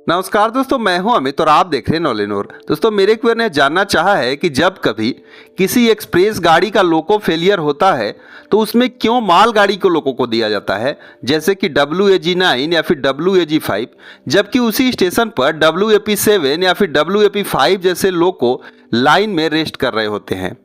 नमस्कार दोस्तों, मैं हूं अमित और आप देख रहे हैं नॉलेनोर। दोस्तों, मेरे एक व्यूअर ने जानना चाहा है कि जब कभी किसी एक्सप्रेस गाड़ी का लोको फेलियर होता है तो उसमें क्यों माल गाड़ी को लोको को दिया जाता है, जैसे कि WAG9 या फिर WAG5, जबकि उसी स्टेशन पर WAP7 या फिर WAP5 जैसे लोको लाइन में रेस्ट कर रहे होते हैं।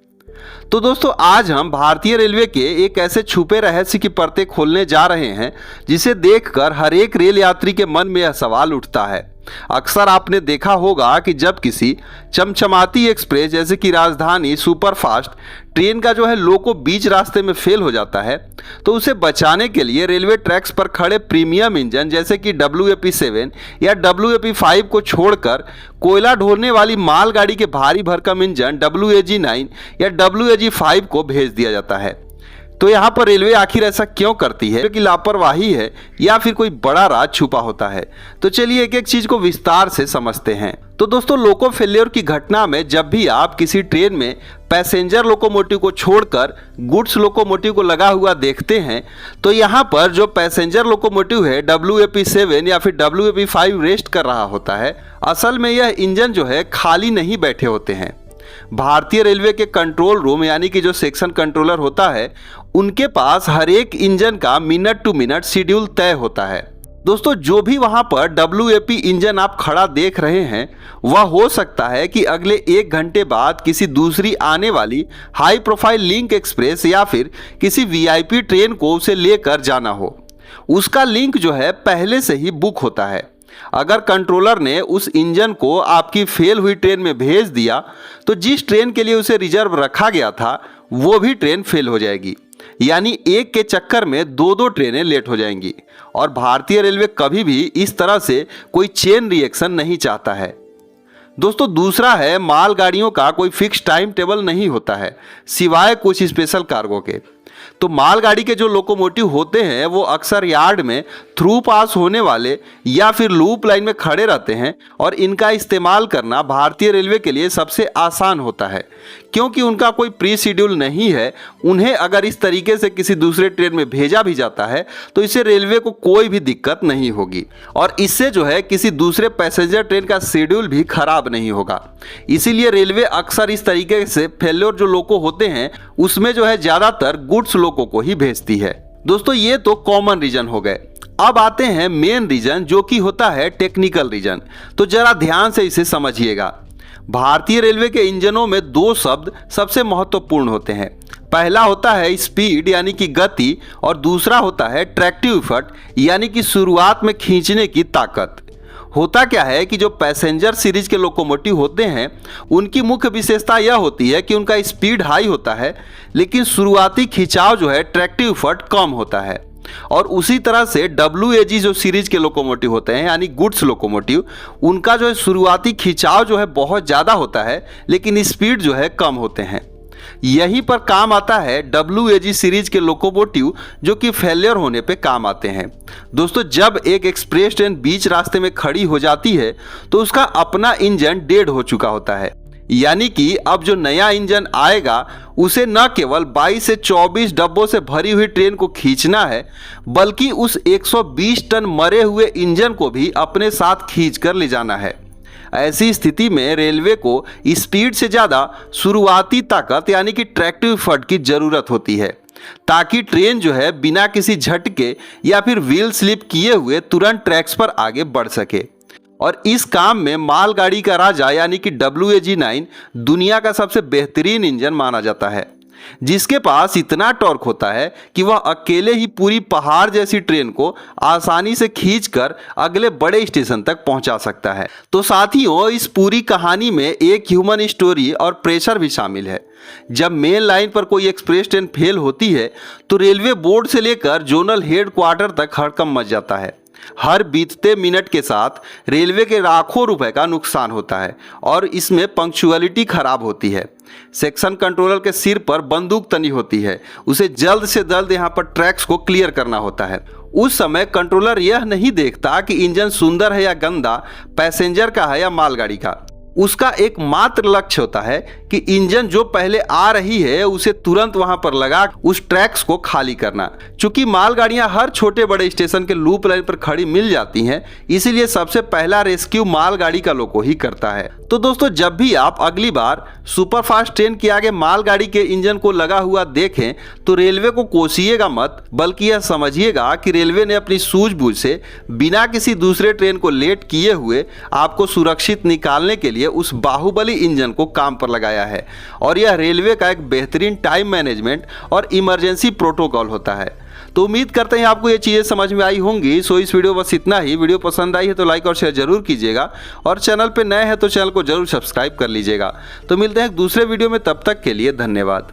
तो दोस्तों, आज हम भारतीय रेलवे के एक ऐसे छुपे रहस्य की परतें खोलने जा रहे हैं जिसे देखकर हर एक रेल यात्री के मन में यह सवाल उठता है। अक्सर आपने देखा होगा कि जब किसी चमचमाती एक्सप्रेस जैसे कि राजधानी सुपरफास्ट ट्रेन का लोको बीच रास्ते में फेल हो जाता है तो उसे बचाने के लिए रेलवे ट्रैक्स पर खड़े प्रीमियम इंजन जैसे कि WAP7 या WAP5 को छोड़कर कोयला ढोने वाली मालगाड़ी के भारी भरकम इंजन WAG9 या WAG5 को भेज दिया जाता है। तो यहाँ पर रेलवे आखिर ऐसा क्यों करती है? कि लापरवाही है या फिर कोई बड़ा राज छुपा होता है? तो चलिए एक एक चीज को विस्तार से समझते हैं। तो दोस्तों, लोको फेलियर की घटना में जब भी आप किसी ट्रेन में पैसेंजर लोकोमोटिव को छोड़कर गुड्स लोकोमोटिव को लगा हुआ देखते हैं तो यहाँ पर जो पैसेंजर लोकोमोटिव है WAP7 या फिर WAP5 रेस्ट कर रहा होता है, असल में यह इंजन खाली नहीं बैठे होते हैं। भारतीय रेलवे के कंट्रोल रूम यानी कि जो सेक्शन कंट्रोलर होता है, उनके पास हर एक इंजन का मिनट टू मिनट शेड्यूल तय होता है। दोस्तों, जो भी वहां पर WAP इंजन आप खड़ा देख रहे हैं वह हो सकता है कि अगले 1 घंटे बाद किसी दूसरी आने वाली हाई प्रोफाइल लिंक एक्सप्रेस या फिर किसी VIP ट्रेन को उसे लेकर जाना हो। उसका लिंक पहले से ही बुक होता है। अगर कंट्रोलर ने उस इंजन को आपकी फेल हुई ट्रेन में भेज दिया तो जिस ट्रेन के लिए उसे रिजर्व रखा गया था वो भी ट्रेन फेल हो जाएगी, यानी एक के चक्कर में 2 ट्रेनें लेट हो जाएंगी। और भारतीय रेलवे कभी भी इस तरह से कोई चेन रिएक्शन नहीं चाहता है। दोस्तों, दूसरा है मालगाड़ियों का कोई फिक्स टाइम टेबल नहीं होता है सिवाय कुछ स्पेशल कार्गो के। तो मालगाड़ी के जो लोकोमोटिव होते हैं वो अक्सर यार्ड में थ्रू पास होने वाले या फिर लूप लाइन में खड़े रहते हैं और इनका इस्तेमाल करना भारतीय रेलवे के लिए सबसे आसान होता है क्योंकि उनका कोई प्री शेड्यूल नहीं है। उन्हें अगर इस तरीके से किसी दूसरे ट्रेन में भेजा भी जाता है तो इससे रेलवे को कोई भी दिक्कत नहीं होगी और इससे किसी दूसरे पैसेंजर ट्रेन का शेड्यूल भी खराब नहीं होगा। इसीलिए रेलवे अक्सर इस तरीके से फेल्योर जो लोको होते हैं उसमें ज़्यादातर गुड्स लोको को ही भेजती है। दोस्तों, ये तो कॉमन रीजन हो गए। अब आते हैं मेन रीजन जो कि होता है टेक्निकल रीजन। तो जरा ध्यान से इसे समझिएगा। भारतीय रेलवे के इंजनों में 2 शब्द सबसे महत्वपूर्ण होते हैं। पहला होता है स्पीड यानी कि गति और दूसरा होता है ट्रैक्टिव इफर्ट यानी कि शुरुआत में खींचने की ताकत। होता क्या है कि जो पैसेंजर सीरीज के लोकोमोटिव होते हैं उनकी मुख्य विशेषता यह होती है कि उनका स्पीड हाई होता है लेकिन शुरुआती खिंचाव ट्रैक्टिव इफर्ट कम होता है। और उसी तरह से WAG जो सीरीज के लोकोमोटिव होते हैं यानी गुड्स लोकोमोटिव, उनका शुरुआती खिंचाव बहुत ज़्यादा होता है लेकिन स्पीड कम होते हैं। यहीं पर काम आता है WAG सीरीज के लोकोमोटिव जो कि फेलियर होने पे काम आते हैं। दोस्तों, जब एक एक्सप्रेस ट्रेन बीच रास्ते में खड़ी हो जाती है तो उसका अपना इंजन डेड हो चुका होता है, यानी कि अब जो नया इंजन आएगा उसे न केवल 22 से 24 डब्बों से भरी हुई ट्रेन को खींचना है बल्कि उस 120 टन मरे हुए इंजन को भी अपने साथ खींच कर ले जाना है। ऐसी स्थिति में रेलवे को स्पीड से ज़्यादा शुरुआती ताकत यानी कि ट्रैक्टिव इफर्ट की ज़रूरत होती है ताकि ट्रेन बिना किसी झटके या फिर व्हील स्लिप किए हुए तुरंत ट्रैक्स पर आगे बढ़ सके। और इस काम में मालगाड़ी का राजा यानी कि WAG9 दुनिया का सबसे बेहतरीन इंजन माना जाता है, जिसके पास इतना टॉर्क होता है कि वह अकेले ही पूरी पहाड़ जैसी ट्रेन को आसानी से खींचकर अगले बड़े स्टेशन तक पहुंचा सकता है। तो साथियों, इस पूरी कहानी में एक ह्यूमन स्टोरी और प्रेशर भी शामिल है। जब मेन लाइन पर कोई एक्सप्रेस ट्रेन फेल होती है तो रेलवे बोर्ड से लेकर जोनल हेडक्वार्टर तक हड़कंप मच जाता है। हर बीतते मिनट के साथ रेलवे के लाखों रुपए का नुकसान होता है और इसमें पंक्चुअलिटी खराब होती है। सेक्शन कंट्रोलर के सिर पर बंदूक तनी होती है, उसे जल्द से जल्द यहाँ पर ट्रैक्स को क्लियर करना होता है। उस समय कंट्रोलर यह नहीं देखता कि इंजन सुंदर है या गंदा, पैसेंजर का है या मालगाड़ी का। उसका एकमात्र लक्ष्य होता है कि इंजन जो पहले आ रही है उसे तुरंत वहां पर लगा उस ट्रैक्स को खाली करना। चूंकि मालगाड़ियां हर छोटे बड़े स्टेशन के लूप लाइन पर खड़ी मिल जाती हैं, इसीलिए सबसे पहला रेस्क्यू मालगाड़ी का लोको ही करता है। तो दोस्तों, जब भी आप अगली बार सुपरफास्ट ट्रेन के आगे मालगाड़ी के इंजन को लगा हुआ देखें तो रेलवे को कोसिएगा मत, बल्कि यह समझिएगा कि रेलवे ने अपनी सूझबूझ से बिना किसी दूसरे ट्रेन को लेट किए हुए आपको सुरक्षित निकालने के लिए उस बाहुबली इंजन को काम पर लगाया है। और यह रेलवे का एक बेहतरीन टाइम मैनेजमेंट और इमरजेंसी प्रोटोकॉल होता है। तो उम्मीद करते हैं आपको ये चीज़ें समझ में आई होंगी। सो इस वीडियो बस इतना ही। वीडियो पसंद आई है तो लाइक और शेयर जरूर कीजिएगा, और चैनल पे नए हैं तो चैनल को जरूर सब्सक्राइब कर लीजिएगा। तो मिलते हैं एक दूसरे वीडियो में, तब तक के लिए धन्यवाद।